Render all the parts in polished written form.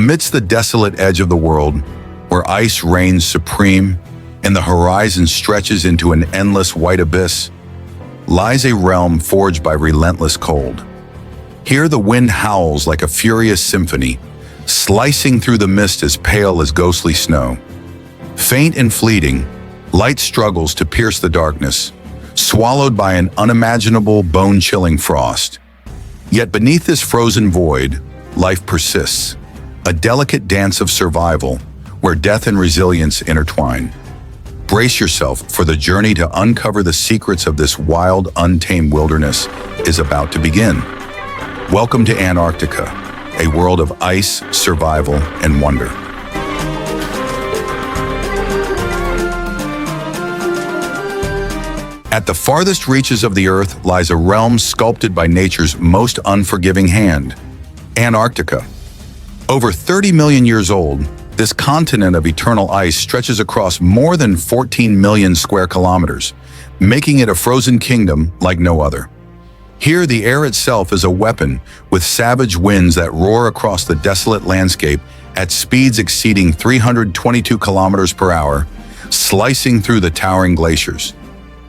Amidst the desolate edge of the world, where ice reigns supreme and the horizon stretches into an endless white abyss, lies a realm forged by relentless cold. Here the wind howls like a furious symphony, slicing through the mist as pale as ghostly snow. Faint and fleeting, light struggles to pierce the darkness, swallowed by an unimaginable, bone-chilling frost. Yet beneath this frozen void, life persists, a delicate dance of survival where death and resilience intertwine. Brace yourself, for the journey to uncover the secrets of this wild, untamed wilderness is about to begin. Welcome to Antarctica, a world of ice, survival, and wonder. At the farthest reaches of the Earth lies a realm sculpted by nature's most unforgiving hand, Antarctica. Over 30 million years old, this continent of eternal ice stretches across more than 14 million square kilometers, making it a frozen kingdom like no other. Here, the air itself is a weapon, with savage winds that roar across the desolate landscape at speeds exceeding 322 kilometers per hour, slicing through the towering glaciers.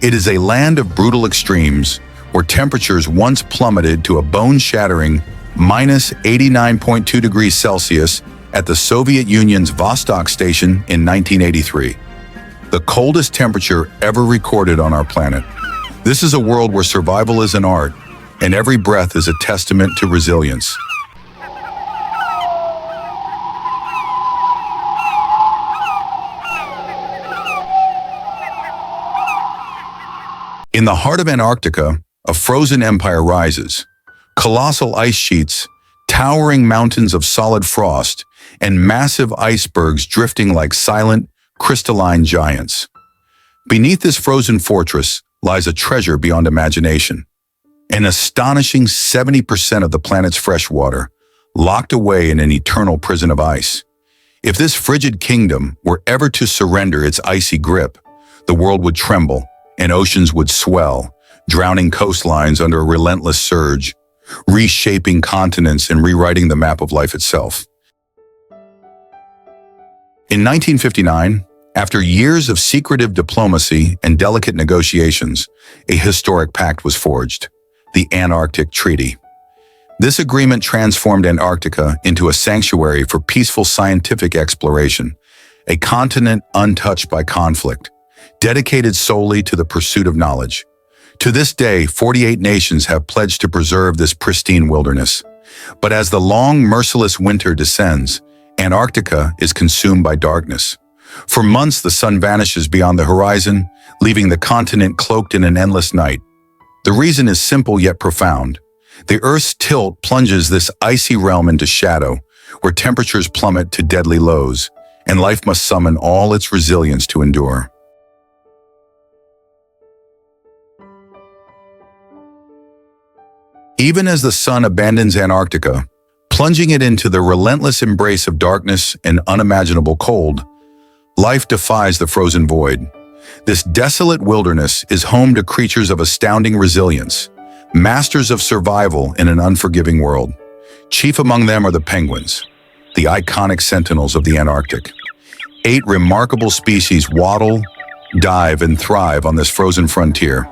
It is a land of brutal extremes, where temperatures once plummeted to a bone-shattering minus 89.2 degrees Celsius at the Soviet Union's Vostok station in 1983, the coldest temperature ever recorded on our planet. This is a world where survival is an art, and every breath is a testament to resilience. In the heart of Antarctica, a frozen empire rises. Colossal ice sheets, towering mountains of solid frost, and massive icebergs drifting like silent, crystalline giants. Beneath this frozen fortress lies a treasure beyond imagination. An astonishing 70% of the planet's fresh water, locked away in an eternal prison of ice. If this frigid kingdom were ever to surrender its icy grip, the world would tremble, and oceans would swell, drowning coastlines under a relentless surge, reshaping continents and rewriting the map of life itself. In 1959, after years of secretive diplomacy and delicate negotiations, a historic pact was forged, the Antarctic Treaty. This agreement transformed Antarctica into a sanctuary for peaceful scientific exploration, a continent untouched by conflict, dedicated solely to the pursuit of knowledge. To this day, 48 nations have pledged to preserve this pristine wilderness. But as the long, merciless winter descends, Antarctica is consumed by darkness. For months, the sun vanishes beyond the horizon, leaving the continent cloaked in an endless night. The reason is simple yet profound. The Earth's tilt plunges this icy realm into shadow, where temperatures plummet to deadly lows, and life must summon all its resilience to endure. Even as the sun abandons Antarctica, plunging it into the relentless embrace of darkness and unimaginable cold, life defies the frozen void. This desolate wilderness is home to creatures of astounding resilience, masters of survival in an unforgiving world. Chief among them are the penguins, the iconic sentinels of the Antarctic. 8 remarkable species waddle, dive, and thrive on this frozen frontier.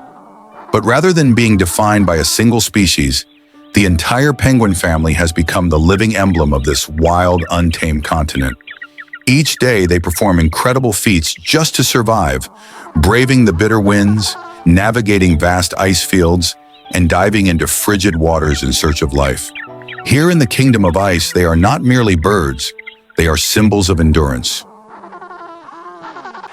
But rather than being defined by a single species, the entire penguin family has become the living emblem of this wild, untamed continent. Each day, they perform incredible feats just to survive, braving the bitter winds, navigating vast ice fields, and diving into frigid waters in search of life. Here in the kingdom of ice, they are not merely birds, they are symbols of endurance.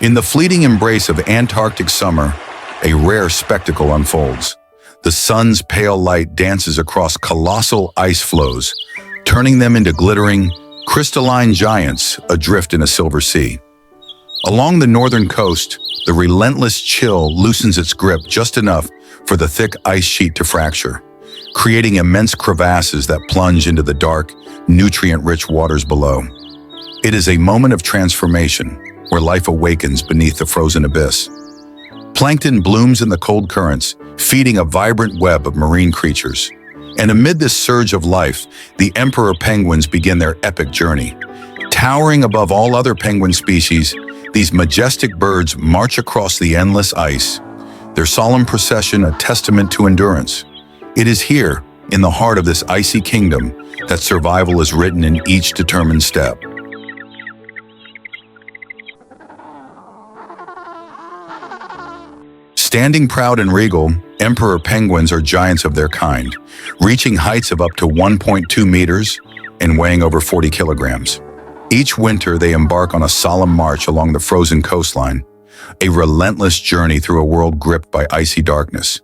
In the fleeting embrace of Antarctic summer, a rare spectacle unfolds. The sun's pale light dances across colossal ice floes, turning them into glittering, crystalline giants adrift in a silver sea. Along the northern coast, the relentless chill loosens its grip just enough for the thick ice sheet to fracture, creating immense crevasses that plunge into the dark, nutrient-rich waters below. It is a moment of transformation, where life awakens beneath the frozen abyss. Plankton blooms in the cold currents, feeding a vibrant web of marine creatures. And amid this surge of life, the emperor penguins begin their epic journey. Towering above all other penguin species, these majestic birds march across the endless ice, their solemn procession a testament to endurance. It is here, in the heart of this icy kingdom, that survival is written in each determined step. Standing proud and regal, emperor penguins are giants of their kind, reaching heights of up to 1.2 meters and weighing over 40 kilograms. Each winter, they embark on a solemn march along the frozen coastline, a relentless journey through a world gripped by icy darkness.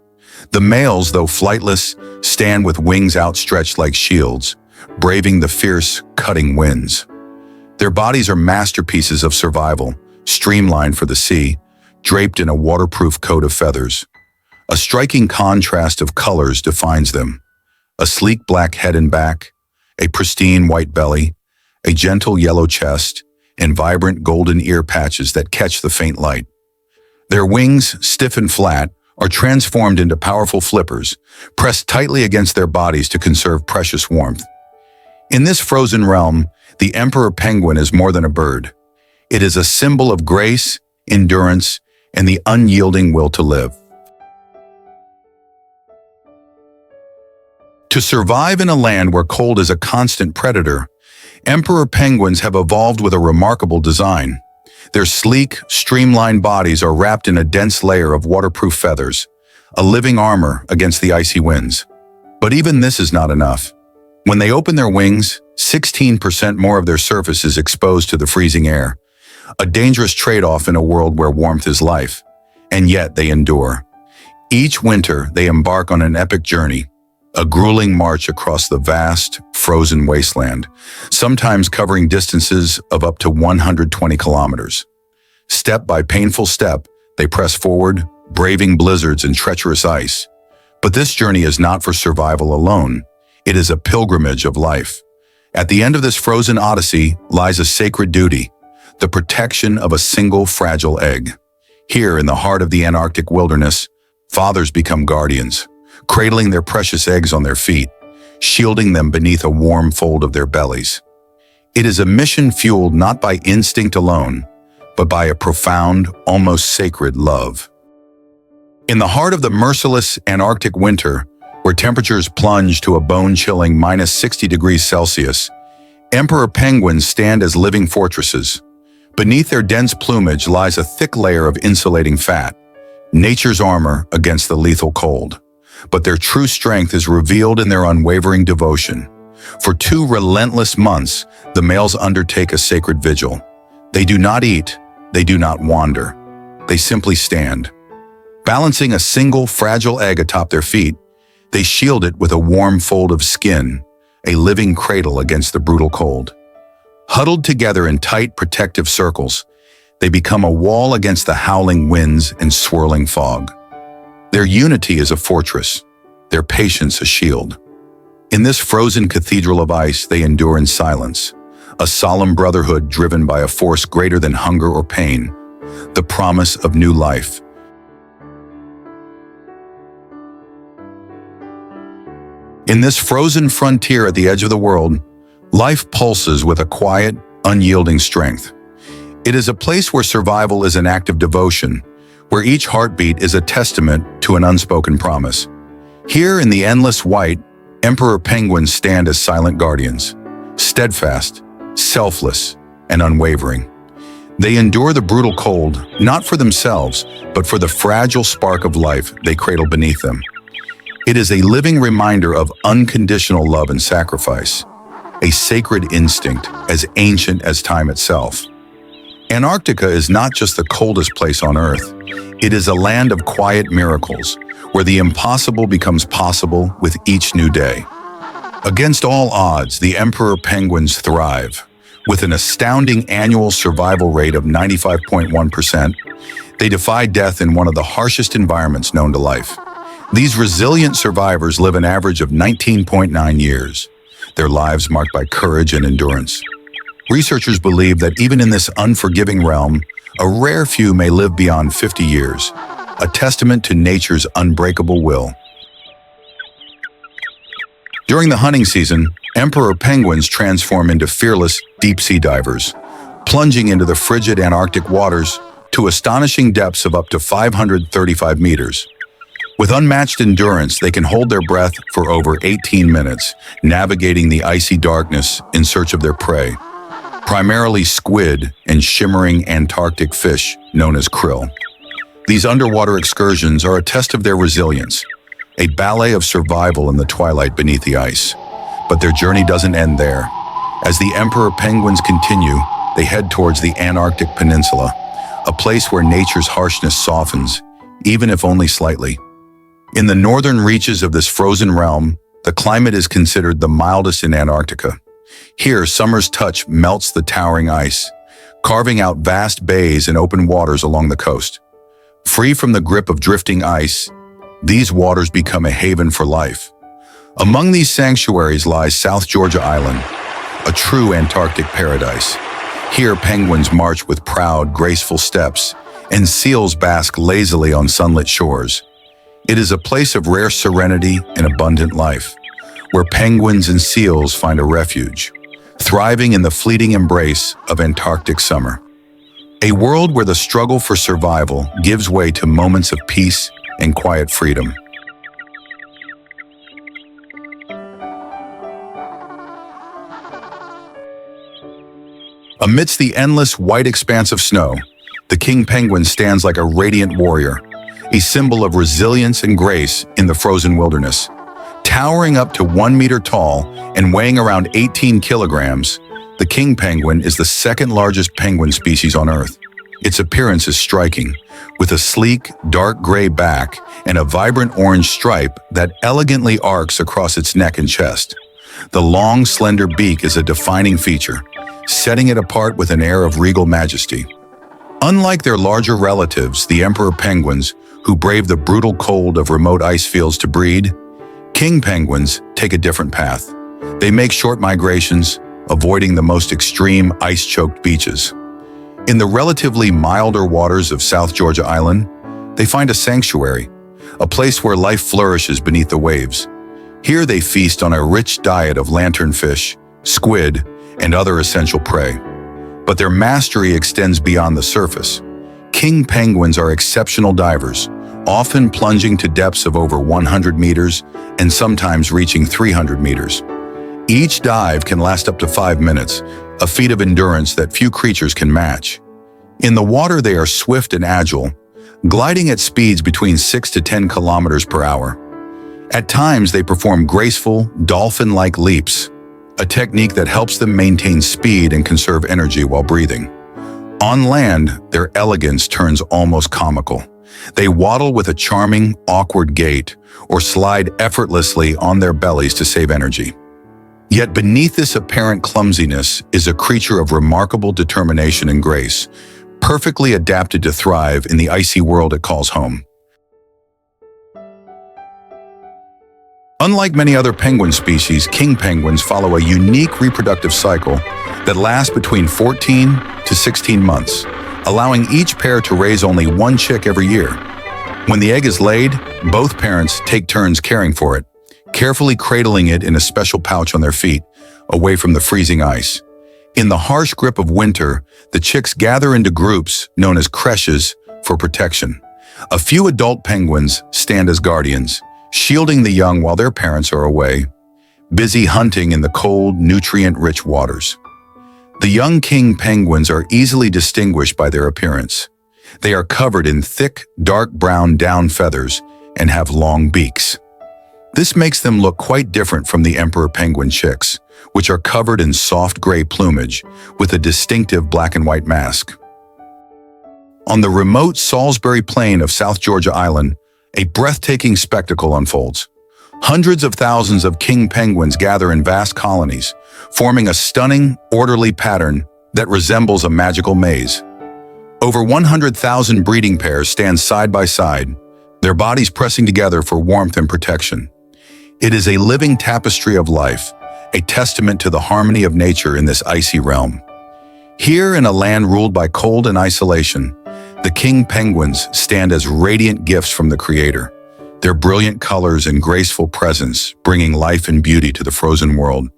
The males, though flightless, stand with wings outstretched like shields, braving the fierce, cutting winds. Their bodies are masterpieces of survival, streamlined for the sea, draped in a waterproof coat of feathers. A striking contrast of colors defines them. A sleek black head and back, a pristine white belly, a gentle yellow chest, and vibrant golden ear patches that catch the faint light. Their wings, stiff and flat, are transformed into powerful flippers, pressed tightly against their bodies to conserve precious warmth. In this frozen realm, the emperor penguin is more than a bird. It is a symbol of grace, endurance, and the unyielding will to live. To survive in a land where cold is a constant predator, emperor penguins have evolved with a remarkable design. Their sleek, streamlined bodies are wrapped in a dense layer of waterproof feathers, a living armor against the icy winds. But even this is not enough. When they open their wings, 16% more of their surface is exposed to the freezing air, a dangerous trade-off in a world where warmth is life. And yet they endure. Each winter, they embark on an epic journey, a grueling march across the vast, frozen wasteland, sometimes covering distances of up to 120 kilometers. Step by painful step, they press forward, braving blizzards and treacherous ice. But this journey is not for survival alone. It is a pilgrimage of life. At the end of this frozen odyssey lies a sacred duty, the protection of a single fragile egg. Here, in the heart of the Antarctic wilderness, fathers become guardians, cradling their precious eggs on their feet, shielding them beneath a warm fold of their bellies. It is a mission fueled not by instinct alone, but by a profound, almost sacred love. In the heart of the merciless Antarctic winter, where temperatures plunge to a bone-chilling minus 60 degrees Celsius, emperor penguins stand as living fortresses. Beneath their dense plumage lies a thick layer of insulating fat, nature's armor against the lethal cold. But their true strength is revealed in their unwavering devotion. For 2 relentless months, the males undertake a sacred vigil. They do not eat, they do not wander. They simply stand. Balancing a single fragile egg atop their feet, they shield it with a warm fold of skin, a living cradle against the brutal cold. Huddled together in tight, protective circles, they become a wall against the howling winds and swirling fog. Their unity is a fortress, their patience a shield. In this frozen cathedral of ice, they endure in silence, a solemn brotherhood driven by a force greater than hunger or pain, the promise of new life. In this frozen frontier at the edge of the world, life pulses with a quiet, unyielding strength. It is a place where survival is an act of devotion, where each heartbeat is a testament to an unspoken promise. Here in the endless white, emperor penguins stand as silent guardians, steadfast, selfless, and unwavering. They endure the brutal cold, not for themselves, but for the fragile spark of life they cradle beneath them. It is a living reminder of unconditional love and sacrifice, a sacred instinct as ancient as time itself. Antarctica is not just the coldest place on Earth. It is a land of quiet miracles, where the impossible becomes possible with each new day. Against all odds, the emperor penguins thrive. With an astounding annual survival rate of 95.1%, they defy death in one of the harshest environments known to life. These resilient survivors live an average of 19.9 years, their lives marked by courage and endurance. Researchers believe that even in this unforgiving realm, a rare few may live beyond 50 years, a testament to nature's unbreakable will. During the hunting season, emperor penguins transform into fearless deep-sea divers, plunging into the frigid Antarctic waters to astonishing depths of up to 535 meters. With unmatched endurance, they can hold their breath for over 18 minutes, navigating the icy darkness in search of their prey, primarily squid and shimmering Antarctic fish known as krill. These underwater excursions are a test of their resilience, a ballet of survival in the twilight beneath the ice. But their journey doesn't end there. As the emperor penguins continue, they head towards the Antarctic Peninsula, a place where nature's harshness softens, even if only slightly. In the northern reaches of this frozen realm, the climate is considered the mildest in Antarctica. Here, summer's touch melts the towering ice, carving out vast bays and open waters along the coast. Free from the grip of drifting ice, these waters become a haven for life. Among these sanctuaries lies South Georgia Island, a true Antarctic paradise. Here, penguins march with proud, graceful steps, and seals bask lazily on sunlit shores. It is a place of rare serenity and abundant life, where penguins and seals find a refuge, thriving in the fleeting embrace of Antarctic summer. A world where the struggle for survival gives way to moments of peace and quiet freedom. Amidst the endless white expanse of snow, the king penguin stands like a radiant warrior, a symbol of resilience and grace in the frozen wilderness. Towering up to 1 meter tall and weighing around 18 kilograms, the king penguin is the second largest penguin species on Earth. Its appearance is striking, with a sleek, dark gray back and a vibrant orange stripe that elegantly arcs across its neck and chest. The long, slender beak is a defining feature, setting it apart with an air of regal majesty. Unlike their larger relatives, the emperor penguins, who brave the brutal cold of remote ice fields to breed, king penguins take a different path. They make short migrations, avoiding the most extreme ice-choked beaches. In the relatively milder waters of South Georgia Island, they find a sanctuary, a place where life flourishes beneath the waves. Here they feast on a rich diet of lanternfish, squid, and other essential prey. But their mastery extends beyond the surface. King penguins are exceptional divers, often plunging to depths of over 100 meters and sometimes reaching 300 meters. Each dive can last up to 5 minutes, a feat of endurance that few creatures can match. In the water, they are swift and agile, gliding at speeds between 6 to 10 kilometers per hour. At times, they perform graceful, dolphin-like leaps, a technique that helps them maintain speed and conserve energy while breathing. On land, their elegance turns almost comical. They waddle with a charming, awkward gait or slide effortlessly on their bellies to save energy. Yet beneath this apparent clumsiness is a creature of remarkable determination and grace, perfectly adapted to thrive in the icy world it calls home. Unlike many other penguin species, king penguins follow a unique reproductive cycle that lasts between 14 to 16 months, allowing each pair to raise only one chick every year. When the egg is laid, both parents take turns caring for it, carefully cradling it in a special pouch on their feet, away from the freezing ice. In the harsh grip of winter, the chicks gather into groups known as creches for protection. A few adult penguins stand as guardians, shielding the young while their parents are away, busy hunting in the cold, nutrient-rich waters. The young king penguins are easily distinguished by their appearance. They are covered in thick, dark brown down feathers and have long beaks. This makes them look quite different from the emperor penguin chicks, which are covered in soft gray plumage with a distinctive black and white mask. On the remote Salisbury Plain of South Georgia Island, a breathtaking spectacle unfolds. Hundreds of thousands of king penguins gather in vast colonies, forming a stunning, orderly pattern that resembles a magical maze. Over 100,000 breeding pairs stand side by side, their bodies pressing together for warmth and protection. It is a living tapestry of life, a testament to the harmony of nature in this icy realm. Here in a land ruled by cold and isolation, the king penguins stand as radiant gifts from the Creator, their brilliant colors and graceful presence bringing life and beauty to the frozen world.